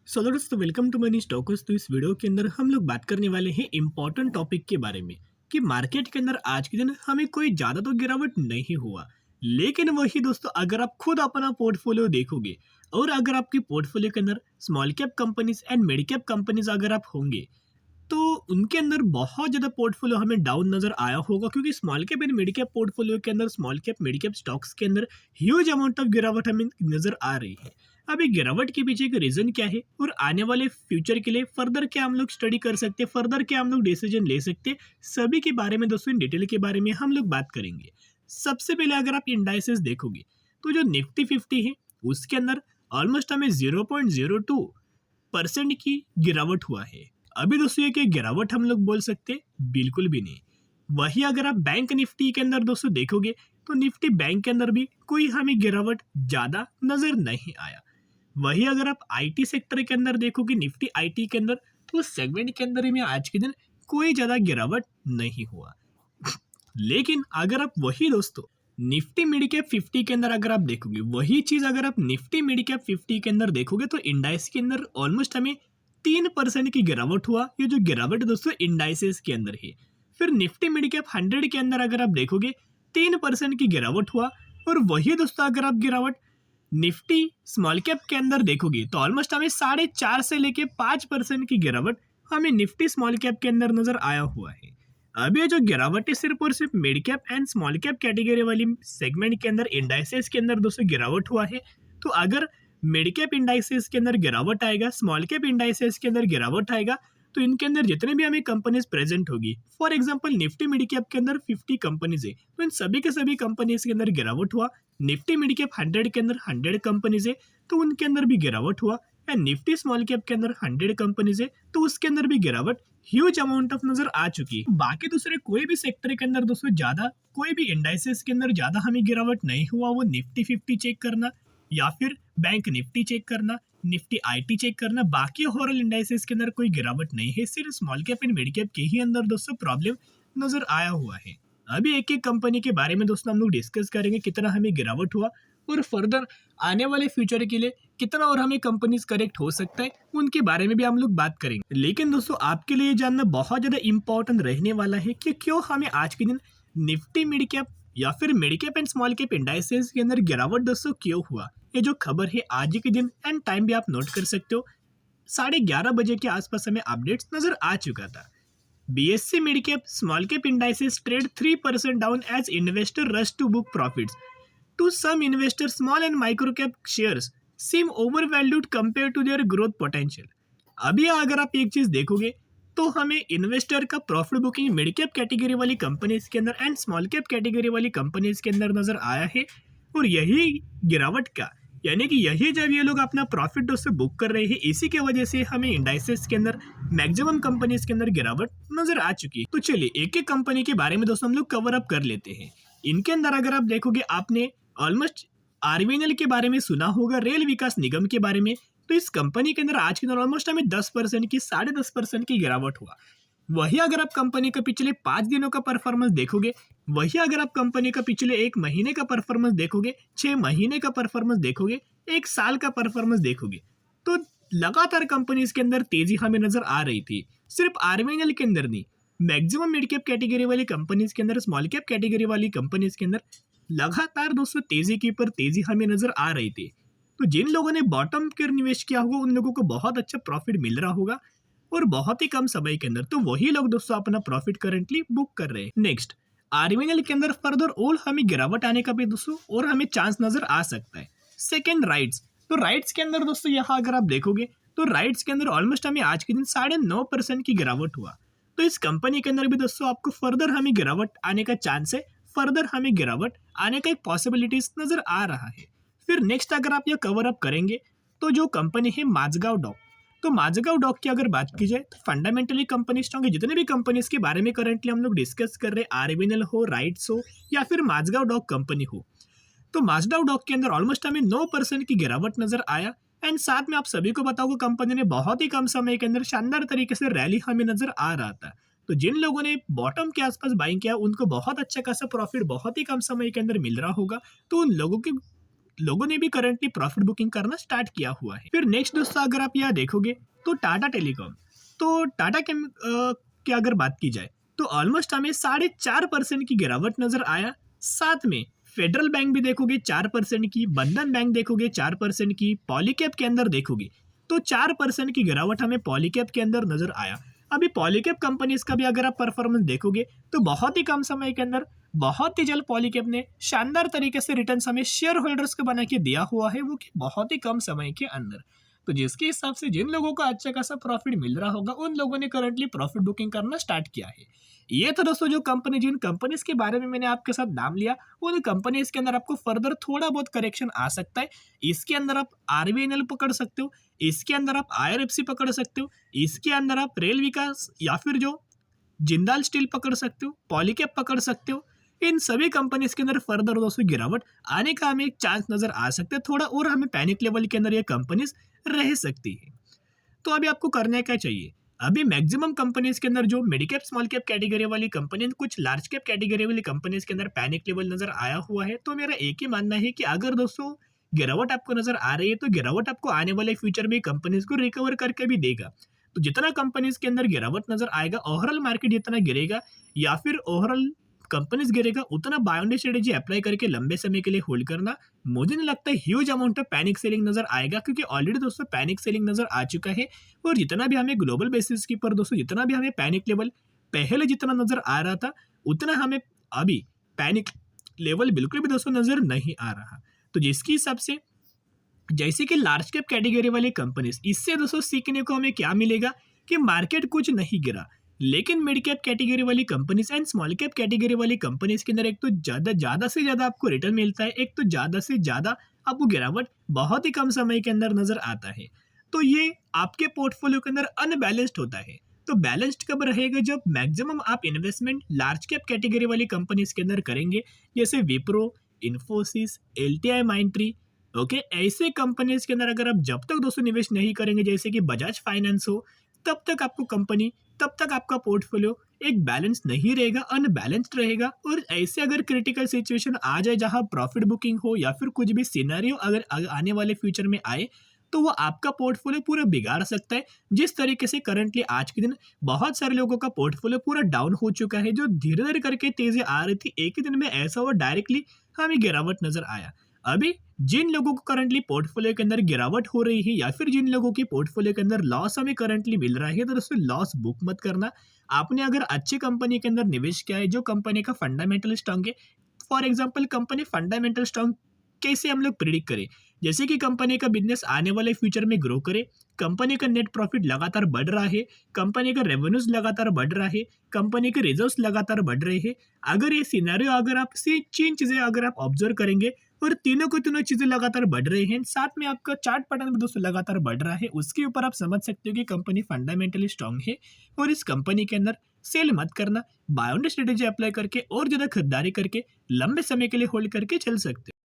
दोस्तों welcome to money stalkers. तो इस वीडियो के अंदर हम लोग बात करने वाले हैं इंपॉर्टेंट टॉपिक के बारे में कि मार्केट के अंदर आज के दिन हमें कोई ज़्यादा तो गिरावट नहीं हुआ। लेकिन वही दोस्तों, अगर आप खुद अपना पोर्टफोलियो देखोगे और अगर आपकी पोर्टफोलियो के अंदर small cap companies and mid cap companies अगर आप होंगे तो उनके अंदर बहुत ज़्यादा पोर्टफोलियो हमें डाउन नज़र आया होगा, क्योंकि small cap and mid cap portfolio के अंदर small cap mid cap stocks के अंदर ह्यूज अमाउंट ऑफ गिरावट हमें नज़र आ रही है। अभी गिरावट के पीछे का रीज़न क्या है और आने वाले फ्यूचर के लिए फर्दर क्या हम लोग स्टडी कर सकते हैं, फर्दर क्या हम लोग डिसीजन ले सकते हैं, सभी के बारे में दोस्तों इन डिटेल के बारे में हम लोग बात करेंगे। सबसे पहले अगर आप इंडाइसेस देखोगे तो जो निफ्टी 50 है उसके अंदर ऑलमोस्ट हमें 0.02% की गिरावट हुआ है। अभी दोस्तों ये क्या गिरावट हम लोग बोल सकते हैं? बिल्कुल भी नहीं। वही अगर आप बैंक निफ्टी के अंदर दोस्तों देखोगे तो निफ्टी बैंक के अंदर भी कोई हमें गिरावट ज़्यादा नज़र नहीं आया। वही अगर आप आईटी सेक्टर के अंदर देखोगे निफ्टी आईटी के अंदर, तो उस सेगमेंट के अंदर में आज के दिन कोई ज़्यादा गिरावट नहीं हुआ। लेकिन अगर आप वही दोस्तों निफ्टी मिड कैप 50 के अंदर अगर आप देखोगे, वही चीज़ अगर आप निफ्टी मिड कैप 50 के अंदर देखोगे तो इंडाइस के अंदर ऑलमोस्ट हमें 3% की गिरावट हुआ। ये जो गिरावट है दोस्तों इंडाइसेस के अंदर है। फिर निफ्टी मिड कैप 100 के अंदर अगर आप देखोगे 3% की गिरावट हुआ। और वही दोस्तों अगर आप गिरावट निफ्टी स्मॉल कैप के अंदर देखोगे तो ऑलमोस्ट हमें 4.5 से लेके 5% की गिरावट हमें निफ्टी स्मॉल कैप के अंदर नजर आया हुआ है। अब ये जो गिरावट है सिर्फ और सिर्फ mid cap and small cap category वाली सेगमेंट के अंदर इंडाइसेस के अंदर दोस्तों गिरावट हुआ है। तो अगर मिड कैप इंडाइसेस के अंदर गिरावट आएगा, स्मॉल कैप इंडाइसेस के अंदर गिरावट आएगा, तो इनके अंदर जितने भी हमें कंपनीज प्रेजेंट होगी, for example Nifty mid cap के अंदर 50 कंपनीज है तो इन सभी के सभी कंपनीज के अंदर गिरावट हुआ। निफ्टी मिड कैप 100 के अंदर 100 कंपनीज है तो उनके अंदर भी गिरावट हुआ। एंड निफ्टी स्मॉल कैप के अंदर 100 कंपनीज है तो उसके अंदर भी गिरावट ह्यूज अमाउंट ऑफ नजर आ चुकी है। बाकी दूसरे कोई भी सेक्टर के अंदर दोस्तों ज्यादा कोई भी इंडाइसेस के अंदर ज्यादा हमें गिरावट नहीं हुआ। वो निफ्टी 50 चेक करना या फिर बैंक निफ्टी चेक करना, निफ्टी आईटी चेक करना, बाकी ओवरऑल इंडाइसेस के अंदर कोई गिरावट नहीं है। सिर्फ small cap and mid cap के ही अंदर दोस्तों प्रॉब्लम नजर आया हुआ है। अभी एक एक कंपनी के बारे में दोस्तों हम लोग डिस्कस करेंगे कितना हमें गिरावट हुआ और फर्दर आने वाले फ्यूचर के लिए कितना और हमें कंपनीज करेक्ट हो सकता है उनके बारे में भी हम लोग बात करेंगे। लेकिन दोस्तों आपके लिए जानना बहुत ज़्यादा इंपॉर्टेंट रहने वाला है कि क्यों हमें आज के दिन निफ्टी मिड कैप या फिर mid cap and small cap indices के अंदर गिरावट दोस्तों क्यों हुआ। ये जो खबर है आज ही के दिन एंड टाइम भी आप नोट कर सकते हो, 11:30 बजे के आसपास हमें अपडेट्स नजर आ चुका था। BSE mid cap small cap indices trade 3% down as investor rush to book profits. To some investors, small and micro cap shares seem overvalued compared to their growth potential. अभी अगर आप एक चीज देखोगे तो हमें इन्वेस्टर का profit booking mid cap category वाली कंपनीज के अंदर एंड स्मॉल कैप कैटेगरी वाली कंपनीज के अंदर नजर आया है। और यही गिरावट का यानी कि यही जब ये लोग अपना प्रॉफिट उससे बुक कर रहे हैं, इसी के वजह से हमें इंडाइसेस के अंदर मैक्सिमम कंपनीज के अंदर गिरावट नजर आ चुकी है। तो चलिए एक एक कंपनी के बारे में दोस्तों हम लोग कवर अप कर लेते हैं। इनके अंदर अगर आप देखोगे, आपने ऑलमोस्ट आरवीएनएल के बारे में सुना होगा, रेल विकास निगम के बारे में। तो इस कंपनी के अंदर आज के अंदर ऑलमोस्ट हमें 10% की 10.5% की गिरावट हुआ। वही अगर आप कंपनी का पिछले 5 दिनों का परफॉर्मेंस देखोगे, वही अगर आप कंपनी का पिछले 1 महीने का परफॉर्मेंस देखोगे, 6 महीने का परफॉर्मेंस देखोगे, 1 साल का परफॉर्मेंस देखोगे, तो लगातार कंपनीज के अंदर तेजी हमें नजर आ रही थी। सिर्फ आरवीएनएल के अंदर नहीं, मैक्सिमम मिड कैप कैटेगरी वाली कंपनीज के अंदर, स्मॉल कैप कैटेगरी वाली कंपनीज के अंदर लगातार दोस्तों तेजी के ऊपर तेजी हमें नजर आ रही थी। तो जिन लोगों ने बॉटम पर निवेश किया होगा उन लोगों को बहुत अच्छा प्रॉफिट मिल रहा होगा और बहुत ही कम समय के अंदर। तो वही लोग दोस्तों अपना प्रॉफिट करेंटली बुक कर रहे हैं। नेक्स्ट आरवीएनएल के अंदर फर्दर और हमें गिरावट आने का भी दोस्तों और हमें चांस नजर आ सकता है। Second rights. तो राइट्स के अंदर दोस्तों यहाँ अगर आप देखोगे तो राइट्स के अंदर ऑलमोस्ट हमें आज के दिन 9.5% की गिरावट हुआ। तो इस कंपनी के अंदर भी दोस्तों आपको फर्दर हमें गिरावट आने का चांस है, फर्दर हमें गिरावट आने का एक पॉसिबिलिटीज नजर आ रहा है। फिर नेक्स्ट अगर आप यह कवर अप करेंगे तो जो कंपनी है माझगांव डॉक। तो माझगांव डॉक की अगर बात की जाए तो फंडामेंटली कंपनी स्ट्रॉन्ग है। जितने भी कंपनीज के बारे में करंटली हम लोग डिस्कस कर रहे हैं, आरवीएनएल हो, राइट्स हो या फिर माझगांव डॉक कंपनी हो, तो माझगांव डॉक के अंदर ऑलमोस्ट हमें 9% की गिरावट नजर आया। एंड साथ में आप सभी को बताओ कंपनी ने बहुत ही कम समय के अंदर शानदार तरीके से रैली हमें नजर आ रहा था। तो जिन लोगों ने बॉटम के आसपास बाइंग किया उनको बहुत अच्छा खासा प्रॉफिट बहुत ही कम समय के अंदर मिल रहा होगा। तो उन लोगों की लोगों ने भी करंटली प्रॉफिट बुकिंग करना स्टार्ट किया हुआ है। फिर नेक्स्ट दोस्तों अगर आप यहाँ देखोगे तो टाटा टेलीकॉम, तो की अगर बात की जाए तो ऑलमोस्ट हमें 4.5% की गिरावट नजर आया। साथ में फेडरल बैंक भी देखोगे 4% की, बंधन बैंक देखोगे 4% की, पॉलीकैब के अंदर देखोगे तो 4% की गिरावट हमें पॉलीकैब के अंदर नजर आया। अभी पॉलीकैब कंपनीज का भी अगर आप परफॉर्मेंस देखोगे तो बहुत ही कम समय के अंदर बहुत ही जल्द पॉलीकैब ने शानदार तरीके से रिटर्न हमें शेयर होल्डर्स को बना के दिया हुआ है, वो कि बहुत ही कम समय के अंदर। तो जिसके हिसाब से जिन लोगों को अच्छा खासा प्रॉफिट मिल रहा होगा उन लोगों ने करंटली प्रॉफिट बुकिंग करना स्टार्ट किया है। ये तो दोस्तों जो कंपनी जिन कंपनीज के बारे में मैंने आपके साथ नाम लिया उन कंपनीज के अंदर आपको फर्दर थोड़ा बहुत करेक्शन आ सकता है। इसके अंदर आप आरबीएनएल पकड़ सकते हो, इसके अंदर आप आईआरएफसी पकड़ सकते हो, इसके अंदर आप रेल विकास या फिर जो जिंदाल स्टील पकड़ सकते हो, पॉलीकैब पकड़ सकते हो। इन सभी कंपनीज के अंदर फर्दर दोस्तों गिरावट आने का हमें एक चांस नजर आ सकता है थोड़ा, और हमें पैनिक लेवल के अंदर ये कंपनीज रह सकती है। तो अभी आपको करना क्या चाहिए, अभी मैक्सिमम कंपनीज के अंदर जो mid cap small cap category वाली कंपनी, कुछ लार्ज कैप कैटेगरी वाली कंपनीज के अंदर पैनिक लेवल नजर आया हुआ है। तो मेरा एक ही मानना है कि अगर दोस्तों गिरावट आपको नजर आ रही है तो गिरावट आपको आने वाले फ्यूचर में कंपनीज को रिकवर करके भी देगा। तो जितना कंपनीज के अंदर गिरावट नजर आएगा, ओवरऑल मार्केट जितना गिरेगा या फिर ओवरऑल कंपनीज गिरेगा, उतना बाय ऑन स्ट्रेटेजी अप्लाई करके लंबे समय के लिए होल्ड करना मुझे नहीं लगता huge amount of panic selling नजर आएगा, क्योंकि ऑलरेडी दोस्तों पैनिक सेलिंग नजर आ चुका है। और जितना भी हमें ग्लोबल बेसिस के पर दोस्तों जितना भी हमें पैनिक लेवल पहले जितना नजर आ रहा था उतना हमें अभी पैनिक लेवल बिल्कुल भी दोस्तों नजर नहीं आ रहा। तो जिसके हिसाब से जैसे कि लार्ज कैप कैटेगरी वाली कंपनीज, इससे दोस्तों सीखने को हमें क्या मिलेगा कि मार्केट कुछ नहीं गिरा, लेकिन मिड कैप कैटेगरी वाली companies and small cap category वाली कंपनीज के अंदर एक तो ज्यादा से ज्यादा आपको रिटर्न मिलता है, एक तो ज्यादा से ज्यादा आपको गिरावट बहुत ही कम समय के अंदर नजर आता है। तो ये आपके पोर्टफोलियो के अंदर अनबैलेंस्ड होता है। तो बैलेंस्ड कब रहेगा, जब मैक्सिमम आप इन्वेस्टमेंट लार्ज कैप कैटेगरी वाली कंपनीज के अंदर करेंगे, जैसे विप्रो, इन्फोसिस, एलटीआई माइंट्री। ओके, ऐसे कंपनीज के अंदर अगर आप जब तक दोस्तों निवेश नहीं करेंगे, जैसे कि बजाज फाइनेंस हो, तब तक आपको कंपनी, तब तक आपका पोर्टफोलियो एक बैलेंस नहीं रहेगा, अनबैलेंस्ड रहेगा। और ऐसे अगर क्रिटिकल सिचुएशन आ जाए जहां प्रॉफिट बुकिंग हो या फिर कुछ भी सिनेरियो अगर आने वाले फ्यूचर में आए, तो वो आपका पोर्टफोलियो पूरा बिगाड़ सकता है। जिस तरीके से करंटली आज के दिन बहुत सारे लोगों का पोर्टफोलियो पूरा डाउन हो चुका है, जो धीरे धीरे करके तेजी आ रही थी, एक ही दिन में ऐसा हुआ डायरेक्टली हमें गिरावट नजर आया। अभी जिन लोगों को करंटली पोर्टफोलियो के अंदर गिरावट हो रही है या फिर जिन लोगों के पोर्टफोलियो के अंदर लॉस हमें करंटली मिल रहा है, तो दोस्तों लॉस बुक मत करना। आपने अगर अच्छी कंपनी के अंदर निवेश किया है, जो कंपनी का फंडामेंटल स्ट्रांग है, for example company fundamental strong कैसे हम लोग प्रिडिक्ट करें, जैसे कि कंपनी का बिजनेस आने वाले फ्यूचर में ग्रो करे, कंपनी का नेट प्रॉफिट लगातार बढ़ रहा है, कंपनी का रेवेन्यूज लगातार बढ़ रहा है, कंपनी के रिजर्व्स लगातार बढ़ रहे हैं। अगर ये सिनेरियो अगर आप से 3 चीजें अगर आप ऑब्जर्व करेंगे और तीनों चीजें लगातार बढ़ रही हैं, साथ में आपका चार्ट पैटर्न भी दोस्तों लगातार बढ़ रहा है, उसके ऊपर आप समझ सकते हो कि कंपनी फंडामेंटली स्ट्रांग है। और इस कंपनी के अंदर सेल मत करना, बाय ऑन स्ट्रेटेजी अप्लाई करके और ज्यादा खरीदारी करके लंबे समय के लिए होल्ड करके चल सकते हो।